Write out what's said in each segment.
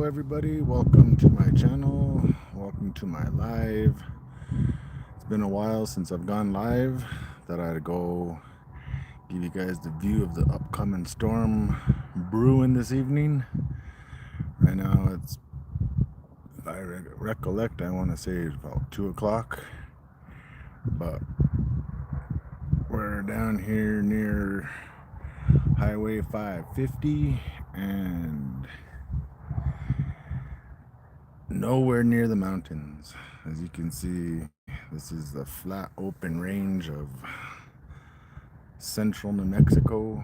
everybody. Welcome to my channel. Welcome to my live. It's been a while since I've gone live. Thought I'd go give you guys the view of the upcoming storm brewing this evening. Right now, it's, if I recollect, I want to say it's about 2 o'clock. But we're down here near Highway 550 and nowhere near the mountains. As you can see, this is the flat open range of central New Mexico.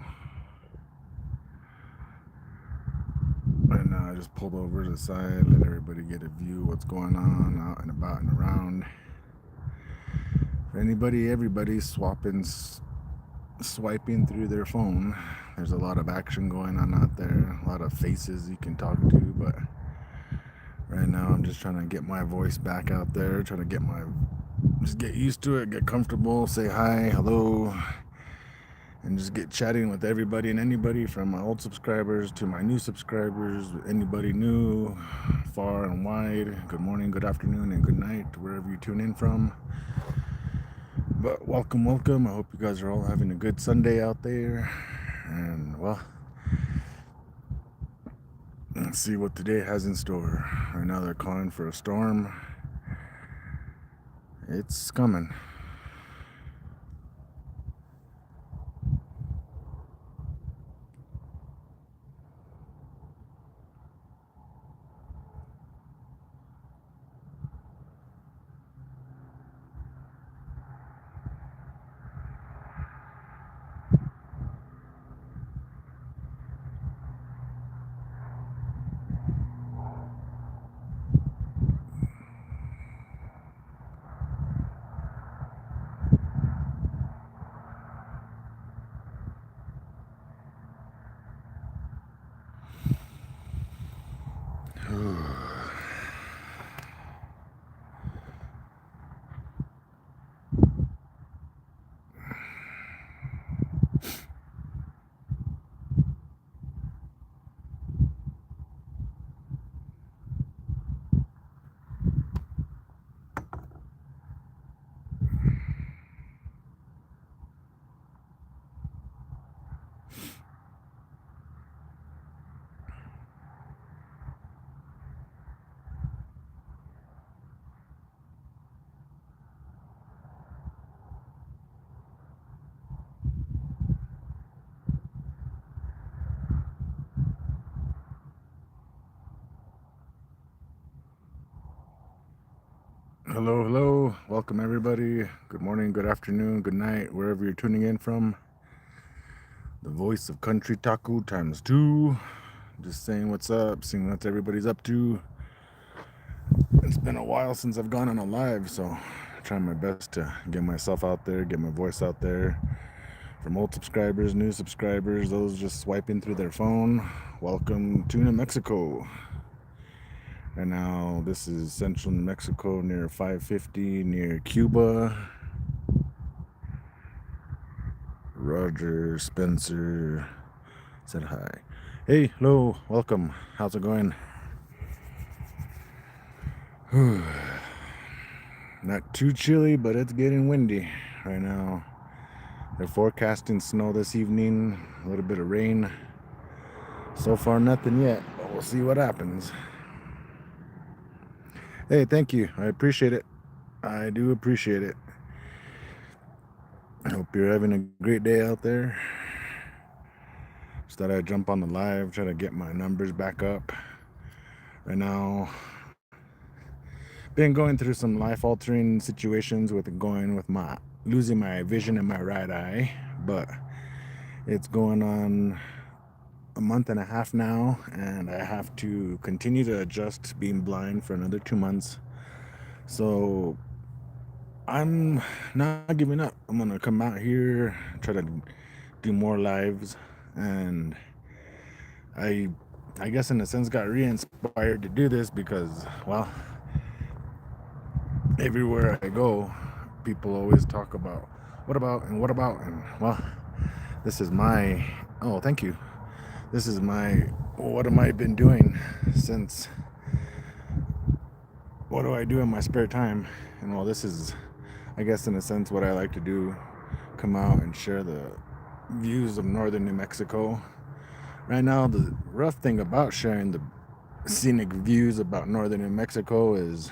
Right now I just pulled over to the side, let everybody get a view of what's going on out and about and around. For everybody swiping through their phone. There's a lot of action going on out there, a lot of faces you can talk to, but right now I'm just trying to get my voice back out there, trying to just get used to it, get comfortable, say hi, hello, and just get chatting with everybody and anybody, from my old subscribers to my new subscribers, anybody new, far and wide. Good morning, good afternoon, and good night, wherever you tune in from. But welcome. I hope you guys are all having a good Sunday out there. And well, let's see what today has in store. Right now they're calling for a storm. It's coming. Hello. Welcome everybody. Good morning, good afternoon, good night, wherever you're tuning in from. The voice of Country Taco times 2. Just saying what's up, seeing what everybody's up to. It's been a while since I've gone on a live, so I'm trying my best to get myself out there, get my voice out there. From old subscribers, new subscribers, those just swiping through their phone, welcome to New Mexico. And now this is central New Mexico near 550, near Cuba. Roger Spencer said hi. Hey, hello, welcome. How's it going? Not too chilly, but it's getting windy right now. They're forecasting snow this evening, a little bit of rain. So far, nothing yet, but we'll see what happens. Hey, thank you. I appreciate it. I do appreciate it. I hope you're having a great day out there. Just thought I'd jump on the live, try to get my numbers back up. Right now, been going through some life-altering situations with losing my vision in my right eye, but it's going on a month and a half now, and I have to continue to adjust being blind for another 2 months. So I'm not giving up. I'm gonna come out here, try to do more lives, and I guess in a sense got re-inspired to do this because, well, everywhere I go, people always talk about what about, and well, this is my, oh, thank you. This is my what am I been doing since? What do I do in my spare time? And well, this is, I guess, in a sense, what I like to do: come out and share the views of northern New Mexico. Right now, the rough thing about sharing the scenic views about northern New Mexico is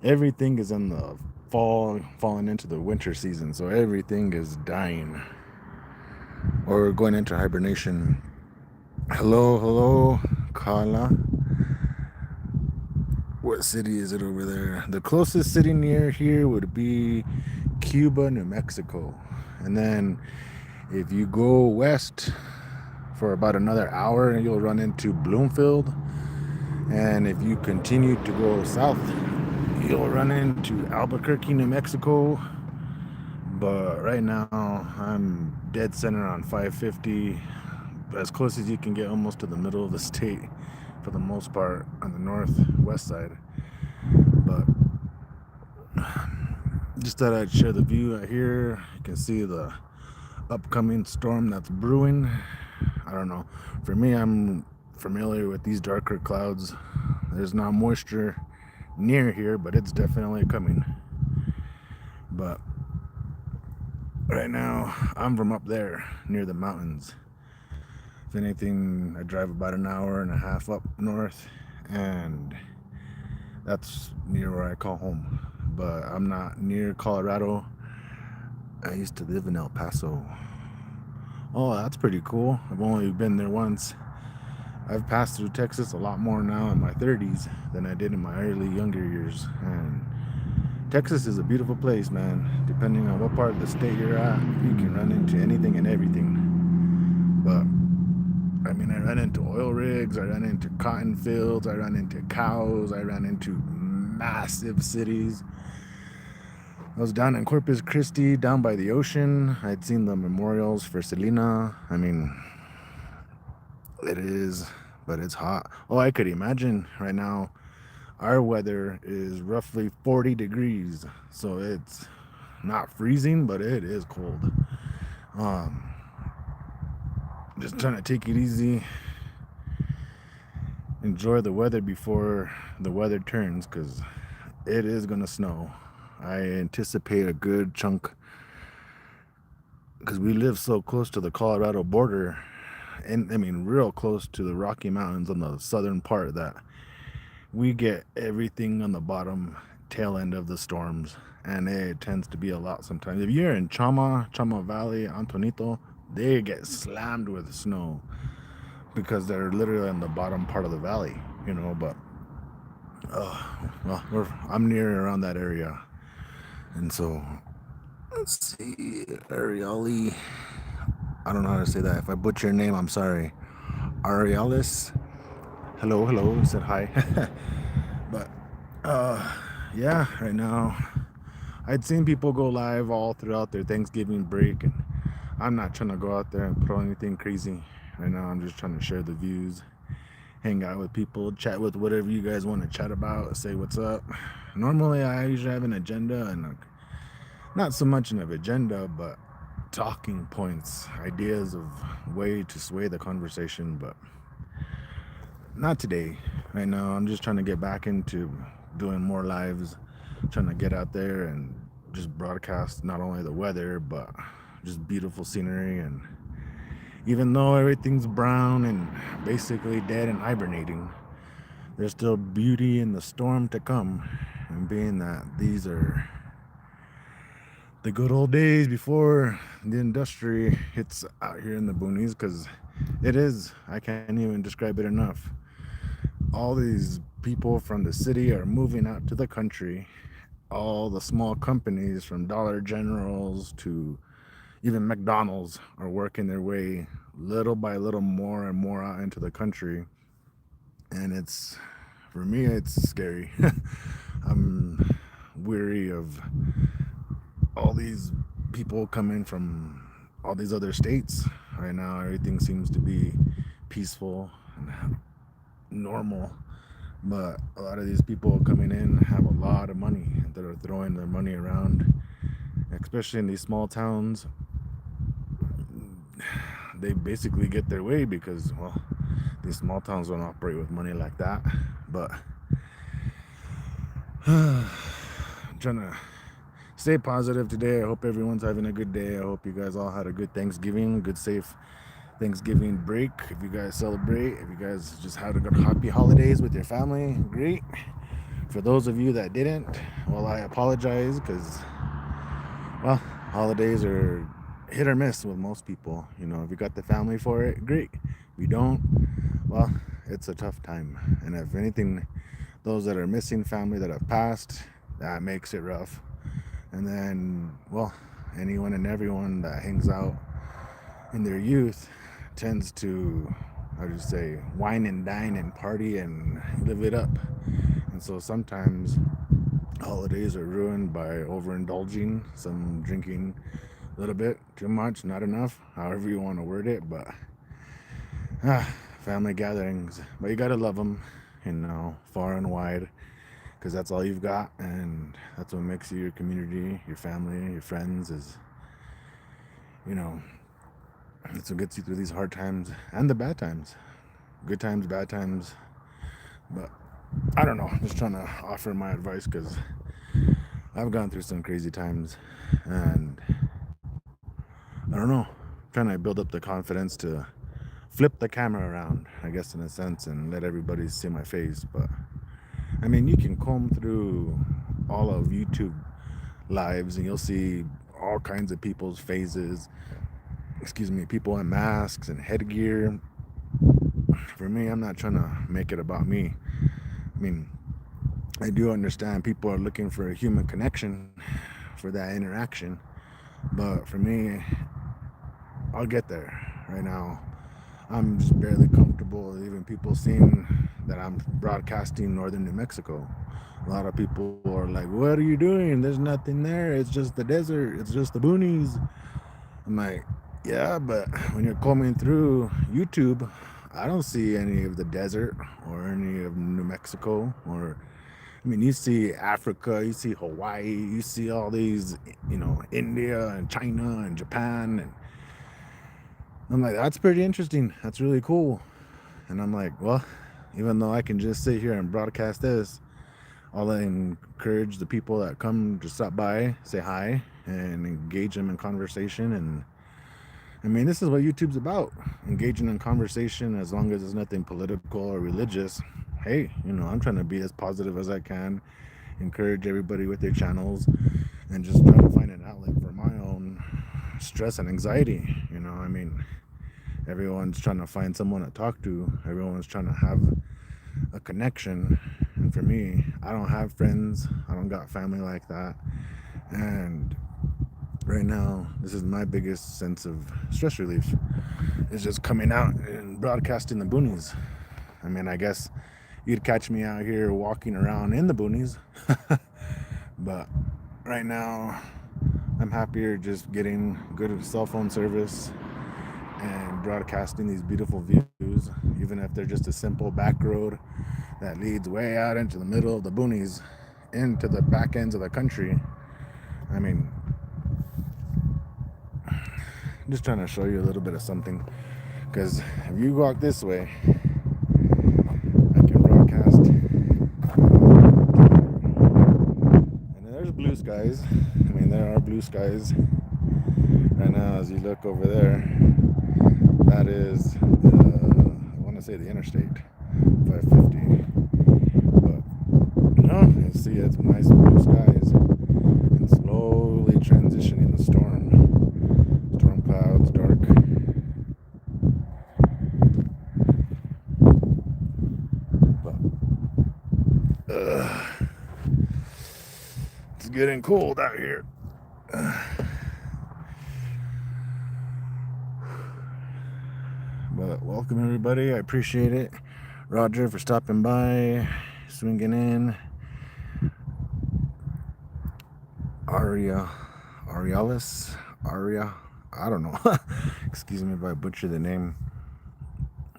everything is in the fall, falling into the winter season, so everything is dying or going into hibernation. Hello, Kala. What city is it over there? The closest city near here would be Cuba, New Mexico. And then if you go west for about another hour, you'll run into Bloomfield. And if you continue to go south, you'll run into Albuquerque, New Mexico. But right now, I'm dead center on 550, as close as you can get almost to the middle of the state for the most part on the northwest side. But just thought I'd share the view out here. You can see the upcoming storm that's brewing. I don't know. For me, I'm familiar with these darker clouds. There's not moisture near here, but it's definitely coming. But right now, I'm from up there near the mountains. If anything, I drive about an hour and a half up north, and that's near where I call home. But I'm not near Colorado. I used to live in El Paso. Oh, that's pretty cool. I've only been there once. I've passed through Texas a lot more now in my 30s than I did in my early younger years. And Texas is a beautiful place, man. Depending on what part of the state you're at, you can run into anything and everything. But I mean, I ran into oil rigs, I ran into cotton fields, I ran into cows, I ran into massive cities. I was down in Corpus Christi, down by the ocean. I'd seen the memorials for Selena. I mean, it is, but it's hot. Oh, I could imagine right now, our weather is roughly 40 degrees. So it's not freezing, but it is cold. Just trying to take it easy. Enjoy the weather before the weather turns, because it is going to snow. I anticipate a good chunk, because we live so close to the Colorado border, and I mean real close to the Rocky Mountains on the southern part, that we get everything on the bottom tail end of the storms, and it tends to be a lot sometimes. If you're in Chama Valley, Antonito, they get slammed with snow because they're literally in the bottom part of the valley, but well, I'm near around that area. And so, let's see, Ariali. I don't know how to say that. If I butcher your name, I'm sorry. Arialis. Hello, said hi. But, yeah, right now, I'd seen people go live all throughout their Thanksgiving break, and I'm not trying to go out there and put on anything crazy. Right now, I'm just trying to share the views, hang out with people, chat with whatever you guys want to chat about, say what's up. Normally, I usually have an agenda, and not so much an agenda, but talking points, ideas of way to sway the conversation, but not today. Right now, I'm just trying to get back into doing more lives, trying to get out there and just broadcast not only the weather, but just beautiful scenery. And even though everything's brown and basically dead and hibernating, there's still beauty in the storm to come. And being that these are the good old days before the industry hits out here in the boonies, because it is, I can't even describe it enough. All these people from the city are moving out to the country. All the small companies, from Dollar Generals to even McDonald's, are working their way little by little more and more out into the country. And it's, for me, it's scary. I'm weary of all these people coming from all these other states. Right now, everything seems to be peaceful and normal, but a lot of these people coming in have a lot of money that are throwing their money around, especially in these small towns. They basically get their way because, well, These small towns don't operate with money like that. But I'm trying to stay positive today. I hope everyone's having a good day. I hope you guys all had a good Thanksgiving, good safe Thanksgiving break. If you guys celebrate, if you guys just had a good happy holidays with your family, great. For those of you that didn't, well, I apologize because, well, holidays are hit or miss with most people. You know, if you got the family for it, great. If you don't, well, it's a tough time. And if anything, those that are missing family that have passed, that makes it rough. And then, well, anyone and everyone that hangs out in their youth tends to, how do you say, wine and dine and party and live it up. And so sometimes holidays are ruined by overindulging, some drinking a little bit too much, not enough, however you want to word it. But family gatherings, but you gotta love them, you know, far and wide, because that's all you've got, and that's what makes you your community, your family, your friends. Is, you know, it's what gets you through these hard times and the bad times, good times, bad times. But I don't know, just trying to offer my advice because I've gone through some crazy times, and I don't know, trying to build up the confidence to flip the camera around, I guess, in a sense, and let everybody see my face. But I mean, you can comb through all of YouTube lives and you'll see all kinds of people's faces, people in masks and headgear. For me, I'm not trying to make it about me. I mean, I do understand people are looking for a human connection, for that interaction, but for me, I'll get there. Right now, I'm just barely comfortable even people seeing that I'm broadcasting northern New Mexico. A lot of people are like, what are you doing? There's nothing there. It's just the desert. It's just the boonies. I'm like, yeah, but when you're combing through YouTube, I don't see any of the desert or any of New Mexico. Or, I mean, you see Africa, you see Hawaii, you see all these, you know, India and China and Japan. And I'm like, that's pretty interesting. That's really cool. And I'm like, well, even though I can just sit here and broadcast this, I'll encourage the people that come to stop by, say hi, and engage them in conversation. And I mean, this is what YouTube's about, engaging in conversation, as long as it's nothing political or religious. Hey, you know, I'm trying to be as positive as I can, encourage everybody with their channels, and just try to find an outlet for my own stress and anxiety. You know, I mean, everyone's trying to find someone to talk to, everyone's trying to have a connection. And for me, I don't have friends, I don't got family like that. And right now, this is my biggest sense of stress relief, is just coming out and broadcasting the boonies. I mean, I guess you'd catch me out here walking around in the boonies. But right now, I'm happier just getting good cell phone service and broadcasting these beautiful views, even if they're just a simple back road that leads way out into the middle of the boonies, into the back ends of the country. I mean, I'm just trying to show you a little bit of something, because if you walk this way, I can broadcast, and there's blue skies. I mean, there are blue skies right now. As you look over there, that is I want to say the interstate 550. But no, you see, it's nice blue skies and slowly transitioning the storm clouds, dark. But it's getting cold out here. But welcome everybody, I appreciate it. Roger for stopping by, swinging in. Arialis, I don't know. Excuse me if I butcher the name,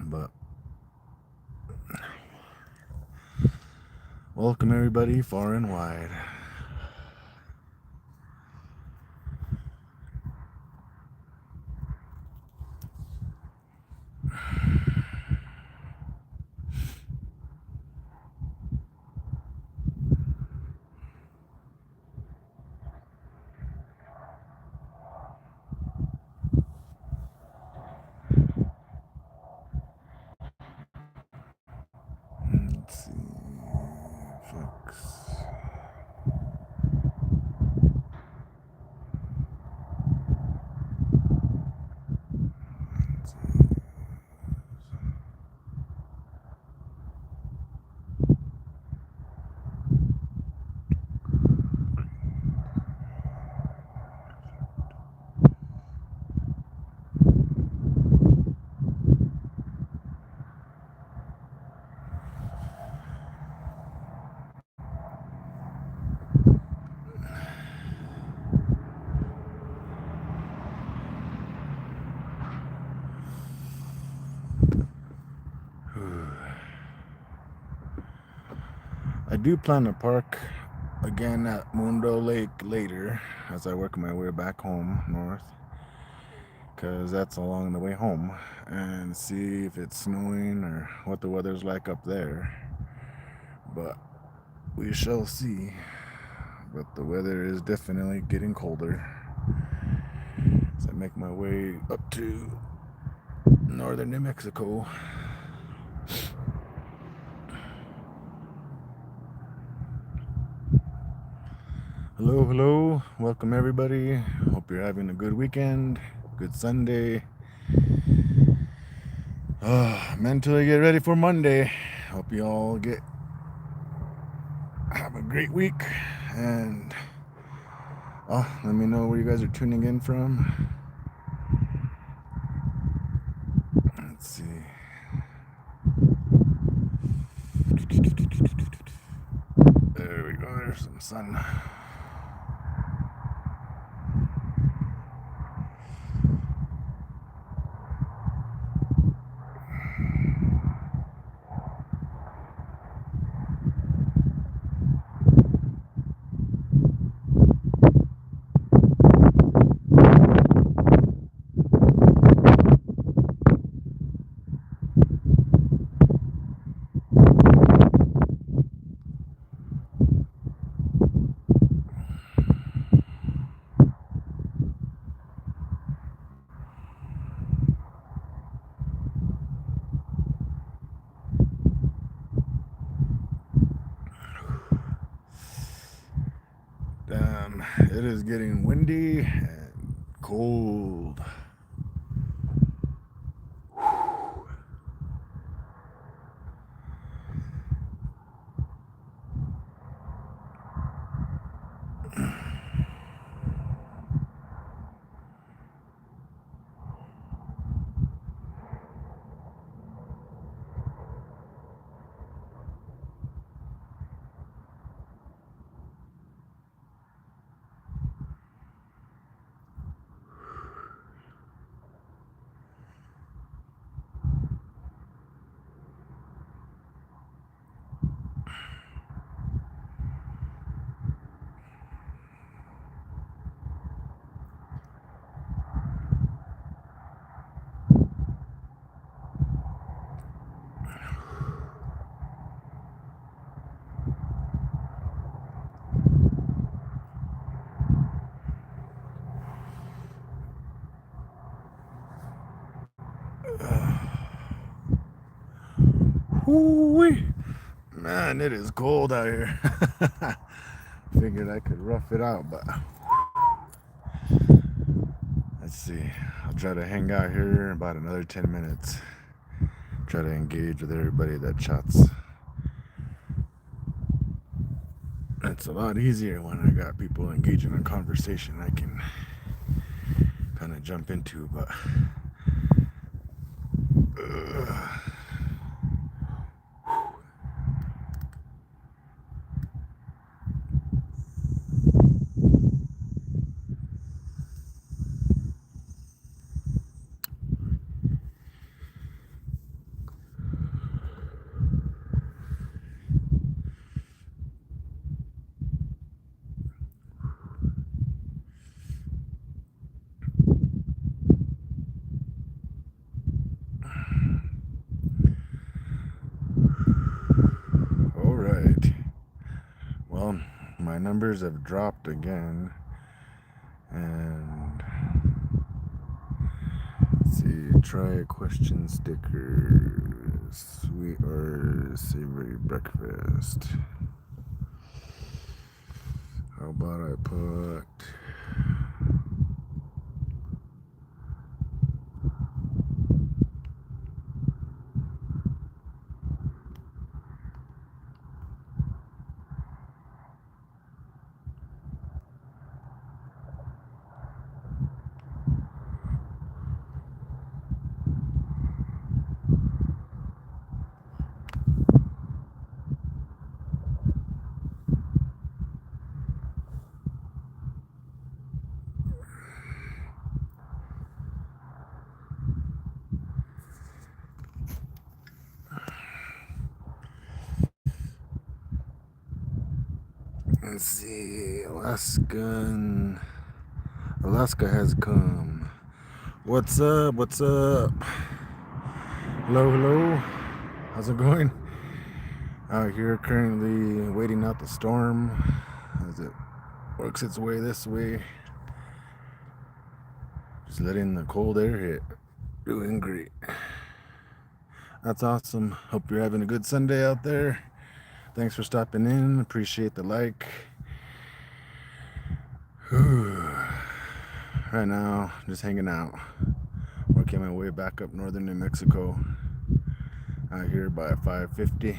but welcome everybody, far and wide. I do plan to park again at Mundo Lake later as I work my way back home north, because that's along the way home, and see if it's snowing or what the weather's like up there. But we shall see. But the weather is definitely getting colder as I make my way up to northern New Mexico. Hello, hello. Welcome, everybody. Hope you're having a good weekend, good Sunday. Mentally get ready for Monday. Hope you all have a great week. And let me know where you guys are tuning in from. Let's see. There we go. There's some sun. It is getting windy and cold. Woo-wee. Man, it is cold out here. Figured I could rough it out, but let's see. I'll try to hang out here about another 10 minutes. Try to engage with everybody that chats. It's a lot easier when I got people engaging in conversation I can kind of jump into, but all right. Well, my numbers have dropped again, and let's see. Try a question sticker. Sweet or savory breakfast. How about I put Let's see, Alaska has come. What's up? What's up? Hello, hello. How's it going? Out here currently waiting out the storm as it works its way this way. Just letting the cold air hit. Doing great. That's awesome. Hope you're having a good Sunday out there. Thanks for stopping in. Appreciate the like. Right now, just hanging out. Working my way back up northern New Mexico. Out here by 550.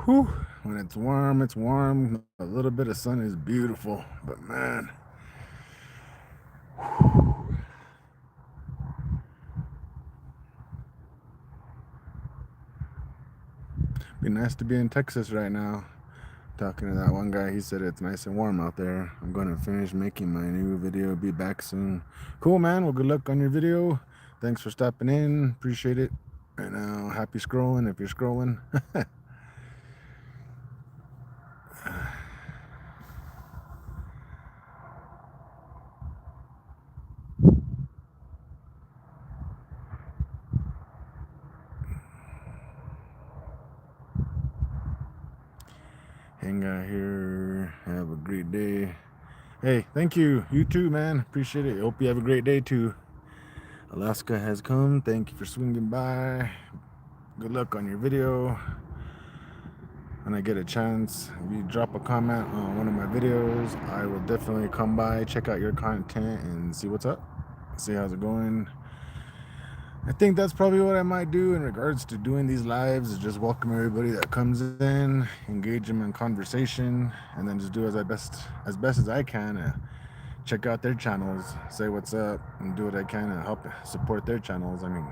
Whew. When it's warm, it's warm. A little bit of sun is beautiful, but man. Be nice to be in Texas right now. Talking to that one guy, he said it's nice and warm out there. I'm going to finish making my new video. Be back soon. Cool, man. Well, good luck on your video. Thanks for stopping in. Appreciate it. And happy scrolling if you're scrolling. Hang out here. Have a great day. Hey, thank you. You too, man. Appreciate it. Hope you have a great day too. Alaska has come. Thank you for swinging by. Good luck on your video. When I get a chance, if you drop a comment on one of my videos, I will definitely come by, check out your content, and see what's up. See how's it going. I think that's probably what I might do in regards to doing these lives, is just welcome everybody that comes in, engage them in conversation, and then just do as best as I can. Check out their channels, say what's up, and do what I can to help support their channels. I mean,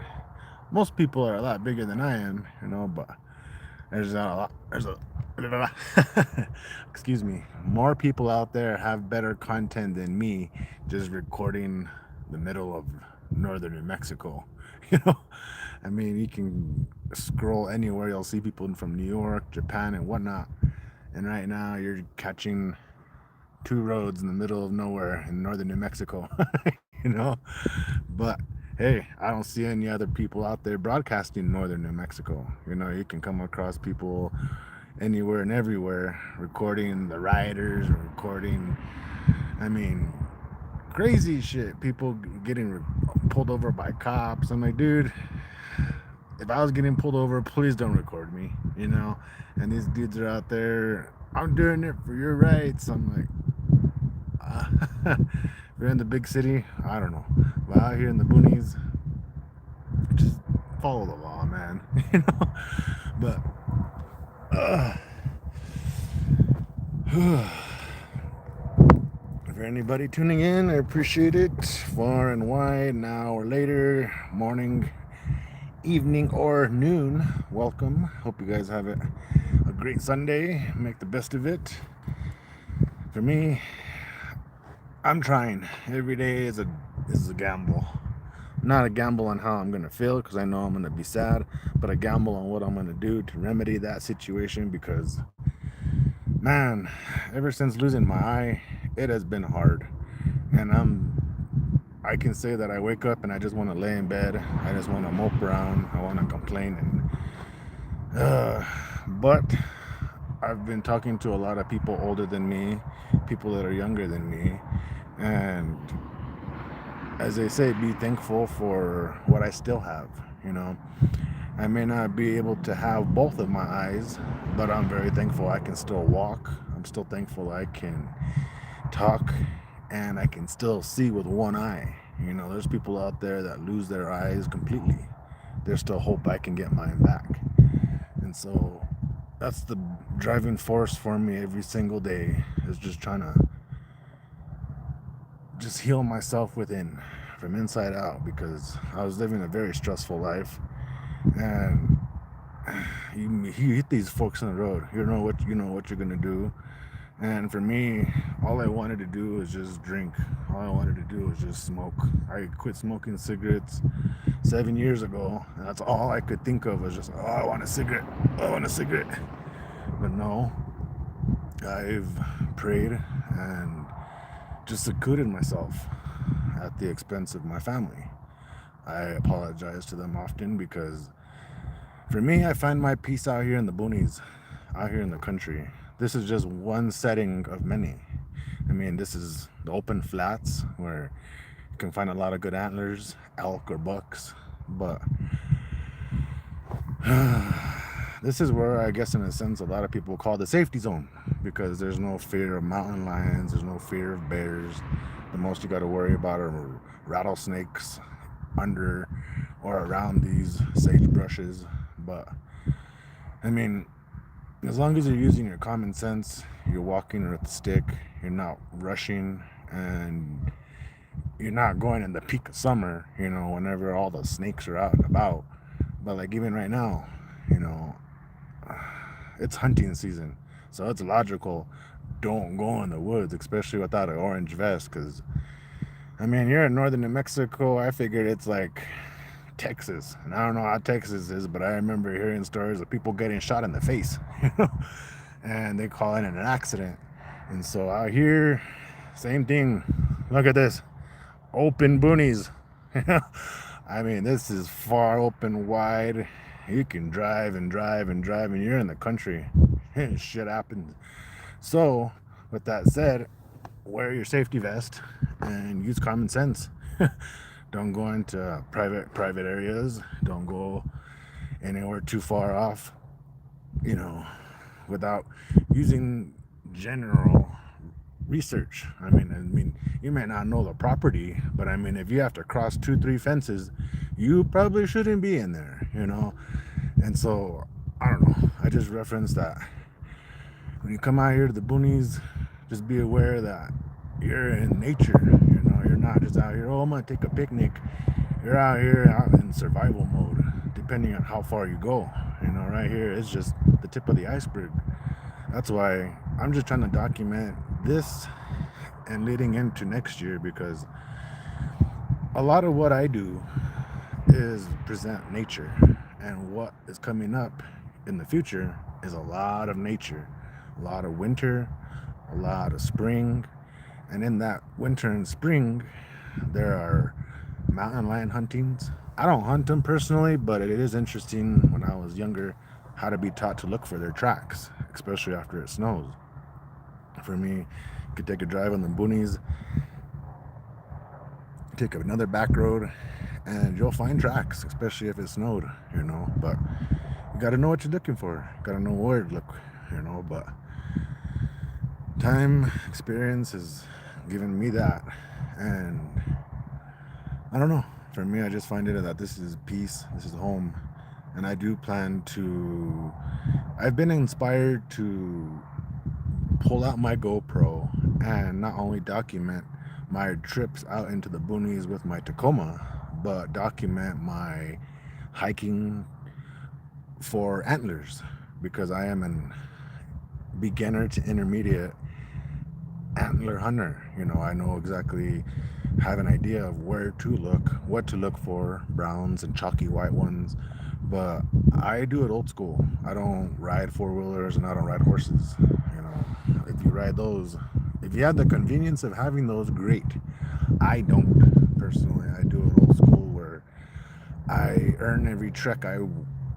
most people are a lot bigger than I am, but there's excuse me, more people out there have better content than me, just recording the middle of northern New Mexico. I mean, you can scroll anywhere, you'll see people from New York, Japan, and whatnot. And right now, you're catching two roads in the middle of nowhere in northern New Mexico. But hey, I don't see any other people out there broadcasting northern New Mexico. You can come across people anywhere and everywhere recording the rioters, recording, I mean, crazy shit. People getting pulled over by cops. I'm like, dude, if I was getting pulled over, please don't record me, And these dudes are out there, I'm doing it for your rights. I'm like, if you're in the big city, I don't know. But out here in the boonies, just follow the law, man. But for anybody tuning in, I appreciate it. Far and wide, now or later, morning, evening, or noon, welcome. Hope you guys have a great Sunday. Make the best of it. For me, I'm trying. Every day is a gamble. Not a gamble on how I'm gonna feel, because I know I'm gonna be sad, but a gamble on what I'm gonna do to remedy that situation. Because, man, ever since losing my eye, it has been hard, and I can say that I wake up and I just want to lay in bed. I just want to mope around. I want to complain, but I've been talking to a lot of people older than me, people that are younger than me, and as they say, be thankful for what I still have. I may not be able to have both of my eyes, but I'm very thankful I can still walk. I'm still thankful I can talk, and I can still see with one eye. There's people out there that lose their eyes completely. There's still hope I can get mine back. And so that's the driving force for me every single day, is just trying to just heal myself within, from inside out, because I was living a very stressful life. And you hit these folks on the road, you know what you're gonna do. And for me, all I wanted to do was just drink. all I wanted to do was just smoke. I quit smoking cigarettes 7 years ago. And that's all I could think of was just, oh, I want a cigarette. I want a cigarette. But no, I've prayed and just secluded myself at the expense of my family. I apologize to them often because for me, I find my peace out here in the boonies, out here in the country. This is just one setting of many. I mean, this is the open flats where you can find a lot of good antlers, elk or bucks, but this is where I guess in a sense a lot of people call the safety zone because there's no fear of mountain lions, there's no fear of bears. The most you got to worry about are rattlesnakes under or around these sagebrushes. But I mean, as long as you're using your common sense, you're walking with a stick, you're not rushing, and you're not going in the peak of summer, whenever all the snakes are out and about. But like even right now, you know, it's hunting season, so it's logical. Don't go in the woods, especially without an orange vest, because I mean, you're in northern New Mexico. I figured it's like Texas, and I don't know how Texas is, but I remember hearing stories of people getting shot in the face, and they call it an accident. And so out here, same thing. Look at this, open boonies. I mean, this is far open, wide. You can drive and drive and drive, and you're in the country. Shit happens. So, with that said, wear your safety vest and use common sense. Don't go into private areas. Don't go anywhere too far off, without using general research. I mean, you may not know the property, but I mean, if you have to cross 2-3 fences, you probably shouldn't be in there. And so, I don't know. I just referenced that when you come out here to the boonies, just be aware that you're in nature. You're not just out here, oh, I'm gonna take a picnic. You're out here out in survival mode, depending on how far you go. Right here it's just the tip of the iceberg. That's why I'm just trying to document this and leading into next year, because a lot of what I do is present nature, and what is coming up in the future is a lot of nature, a lot of winter, a lot of spring. And in that winter and spring, there are mountain lion huntings. I don't hunt them personally, but it is interesting when I was younger how to be taught to look for their tracks, especially after it snows. For me, you could take a drive on the boonies, take another back road, and you'll find tracks, especially if it snowed, But you got to know what you're looking for. You got to know where to look, But time, experience has given me that. And I don't know. For me, I just find it that this is peace, this is home. And I do plan to, I've been inspired to pull out my GoPro and not only document my trips out into the boonies with my Tacoma, but document my hiking for antlers, because I am an beginner to intermediate antler hunter. I know exactly, have an idea of where to look, what to look for, browns and chalky white ones. But I do it old school. I don't ride four-wheelers and I don't ride horses. If you ride those, if you have the convenience of having those, great. I don't. Personally, I do it old school where I earn every trek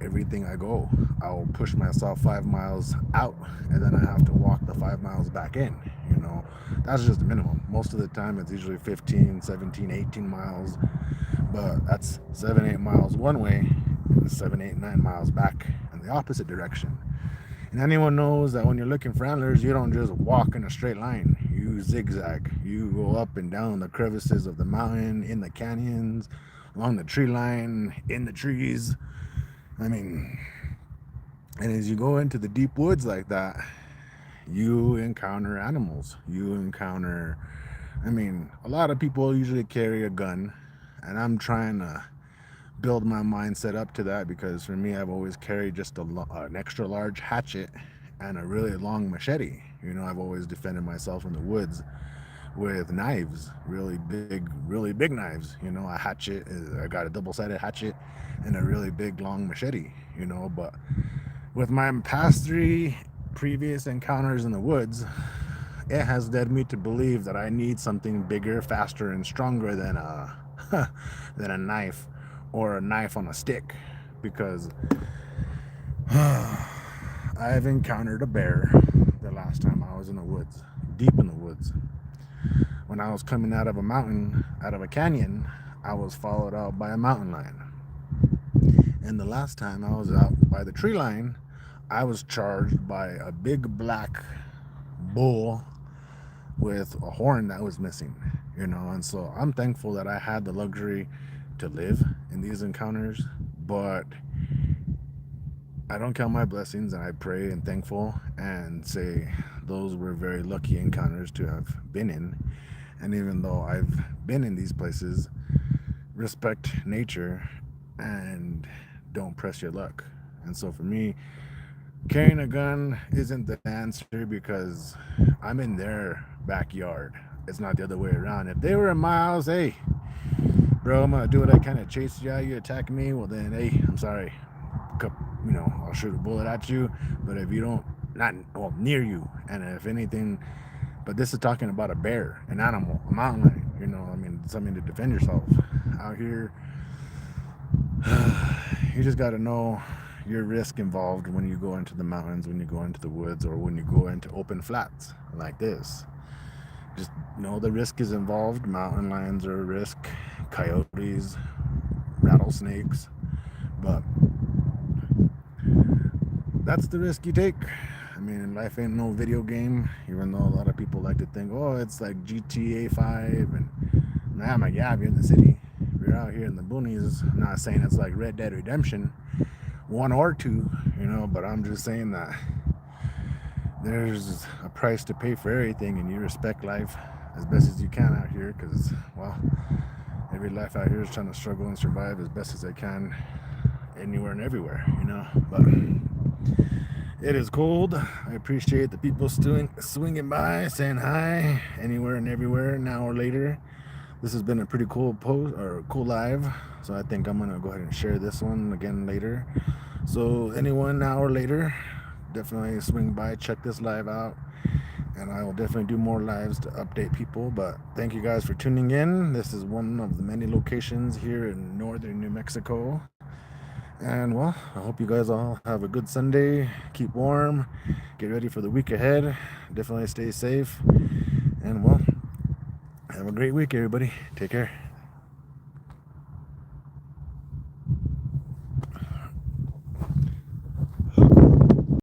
everything I go. I'll push myself 5 miles out, and then I have to walk the 5 miles back in. That's just the minimum. Most of the time it's usually 15, 17, 18 miles, but that's 7-8 miles one way, and 7-8-9 miles back in the opposite direction. And anyone knows that when you're looking for antlers, you don't just walk in a straight line. You zigzag. You go up and down the crevices of the mountain, in the canyons, along the tree line, in the trees. I mean, and as you go into the deep woods like that, you encounter animals. You encounter, a lot of people usually carry a gun, and I'm trying to build my mindset up to that, because for me, I've always carried just an extra large hatchet and a really long machete. I've always defended myself in the woods with knives, really big knives. A hatchet. I got a double-sided hatchet and a really big long machete. But with my past 3 previous encounters in the woods, it has led me to believe that I need something bigger, faster, and stronger than a than a knife or a knife on a stick, because I've encountered a bear the last time I was in the woods, deep in the woods. When I was coming out of a canyon, I was followed out by a mountain lion. And the last time I was out by the tree line, I was charged by a big black bull with a horn that was missing. And so I'm thankful that I had the luxury to live in these encounters, but I don't count my blessings, and I pray and thankful and say those were very lucky encounters to have been in. And even though I've been in these places, respect nature and don't press your luck. And so for me, carrying a gun isn't the answer, because I'm in their backyard. It's not the other way around. If they were in my house, hey, bro, I'm gonna do what I can to chase you out. You attack me, well then, hey, I'm sorry. I'll shoot a bullet at you. But if you don't, not well near you, and if anything, but this is talking about a bear, an animal, a mountain lion. Something to defend yourself. Out here, you just got to know your risk involved when you go into the mountains, when you go into the woods, or when you go into open flats like this. Just know the risk is involved. Mountain lions are a risk, coyotes, rattlesnakes, but that's the risk you take. Life ain't no video game, even though a lot of people like to think, oh, it's like GTA 5. And I'm like, yeah, if you're in the city, if you're out here in the boonies, I'm not saying it's like Red Dead Redemption 1 or 2, but I'm just saying that there's a price to pay for everything, and you respect life as best as you can out here, because, well, every life out here is trying to struggle and survive as best as they can anywhere and everywhere, but it is cold. I appreciate the people swinging by, saying hi, anywhere and everywhere, an hour later. This has been a pretty cool post, or cool live, so I think I'm gonna go ahead and share this one again later. So anyone an hour later, definitely swing by, check this live out, and I will definitely do more lives to update people. But thank you guys for tuning in. This is one of the many locations here in northern New Mexico. And, well, I hope you guys all have a good Sunday. Keep warm. Get ready for the week ahead. Definitely stay safe. And, well, have a great week, everybody. Take care.